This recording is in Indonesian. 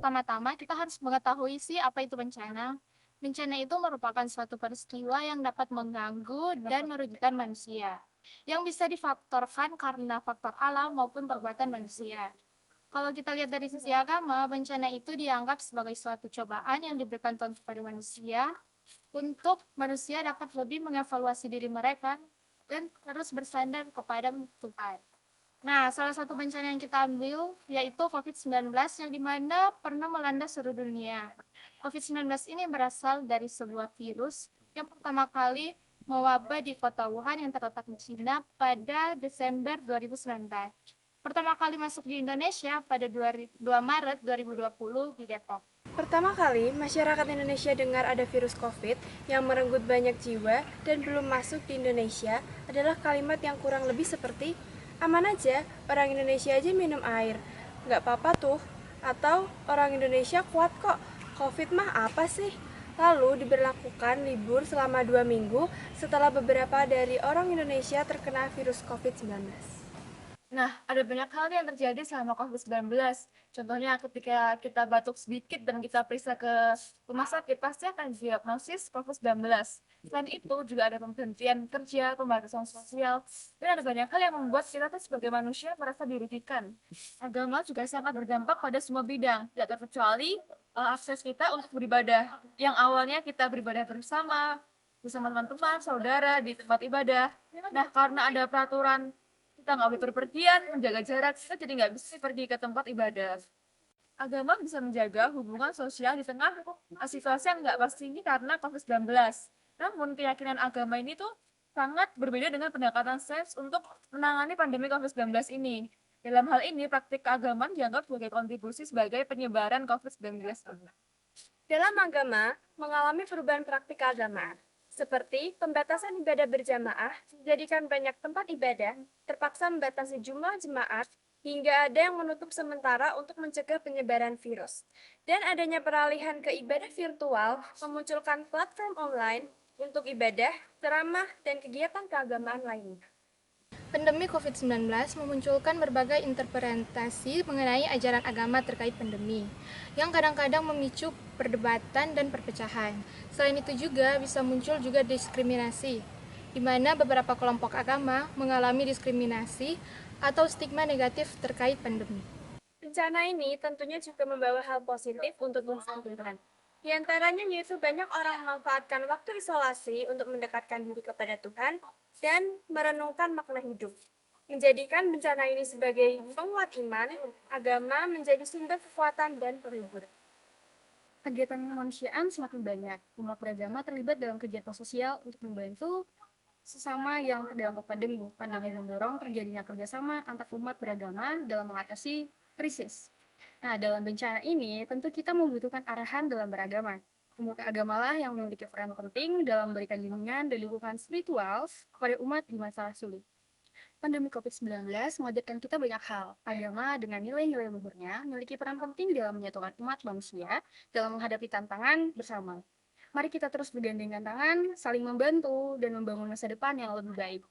pertama-tama kita harus mengetahui sih apa itu bencana. Bencana itu merupakan suatu peristiwa yang dapat mengganggu dan merugikan manusia, yang bisa difaktorkan karena faktor alam maupun perbuatan manusia. Kalau kita lihat dari sisi agama, bencana itu dianggap sebagai suatu cobaan yang diberikan Tuhan kepada manusia untuk manusia dapat lebih mengevaluasi diri mereka dan terus bersandar kepada Tuhan. Nah, salah satu bencana yang kita ambil yaitu COVID-19 yang dimana pernah melanda seluruh dunia. COVID-19 ini berasal dari sebuah virus yang pertama kali mewabah di kota Wuhan yang terletak di Cina pada Desember 2019. Pertama kali masuk di Indonesia pada 2 Maret 2020 di Depok. Pertama kali, masyarakat Indonesia dengar ada virus COVID yang merenggut banyak jiwa dan belum masuk di Indonesia adalah kalimat yang kurang lebih seperti aman aja, orang Indonesia aja minum air. Nggak apa-apa tuh. Atau orang Indonesia kuat kok, COVID mah apa sih? Lalu diberlakukan libur selama 2 minggu setelah beberapa dari orang Indonesia terkena virus COVID-19. Nah, ada banyak hal yang terjadi selama COVID-19. Contohnya ketika kita batuk sedikit dan kita periksa ke rumah sakit, pasti akan diagnosis COVID-19. Selain itu, juga ada pemberhentian kerja, pembatasan sosial, dan ada banyak hal yang membuat kita tuh sebagai manusia merasa dirugikan. Agama juga sangat berdampak pada semua bidang, tidak terkecuali akses kita untuk beribadah. Yang awalnya kita beribadah bersama teman-teman, saudara, di tempat ibadah. Nah, karena ada peraturan kita nggak boleh berpergian, menjaga jarak, kita jadi nggak bisa pergi ke tempat ibadah. Agama bisa menjaga hubungan sosial di tengah situasi yang nggak pasti ini karena COVID-19. Namun keyakinan agama ini tuh sangat berbeda dengan pendekatan sains untuk menangani pandemi COVID-19 ini. Dalam hal ini, praktik keagamaan dianggap sebagai kontribusi sebagai penyebaran COVID-19. Dalam agama, mengalami perubahan praktik keagamaan, seperti pembatasan ibadah berjamaah, menjadikan banyak tempat ibadah terpaksa membatasi jumlah jemaat, hingga ada yang menutup sementara untuk mencegah penyebaran virus. Dan adanya peralihan ke ibadah virtual memunculkan platform online untuk ibadah, ceramah, dan kegiatan keagamaan lainnya. Pandemi COVID-19 memunculkan berbagai interpretasi mengenai ajaran agama terkait pandemi, yang kadang-kadang memicu perdebatan dan perpecahan. Selain itu juga bisa muncul juga diskriminasi, di mana beberapa kelompok agama mengalami diskriminasi atau stigma negatif terkait pandemi. Bencana ini tentunya juga membawa hal positif untuk bangsa Tuhan. Di antaranya yaitu banyak orang memanfaatkan waktu isolasi untuk mendekatkan diri kepada Tuhan dan merenungkan makna hidup. Menjadikan bencana ini sebagai penguat iman, agama menjadi sumber kekuatan dan perhiburan. Kegiatan kemanusiaan semakin banyak. Umat beragama terlibat dalam kegiatan sosial untuk membantu sesama yang terdampak pandemi. Pandemi mendorong terjadinya kerjasama antar umat beragama dalam mengatasi krisis. Nah, dalam bencana ini, tentu kita membutuhkan arahan dalam beragama. Pemuka agamalah yang memiliki peran penting dalam memberikan bimbingan dan dukungan spiritual kepada umat di masa sulit. Pandemi COVID-19 mengajarkan kita banyak hal. Agama dengan nilai-nilai luhurnya memiliki peran penting dalam menyatukan umat manusia dalam menghadapi tantangan bersama. Mari kita terus bergandengan tangan, saling membantu, dan membangun masa depan yang lebih baik.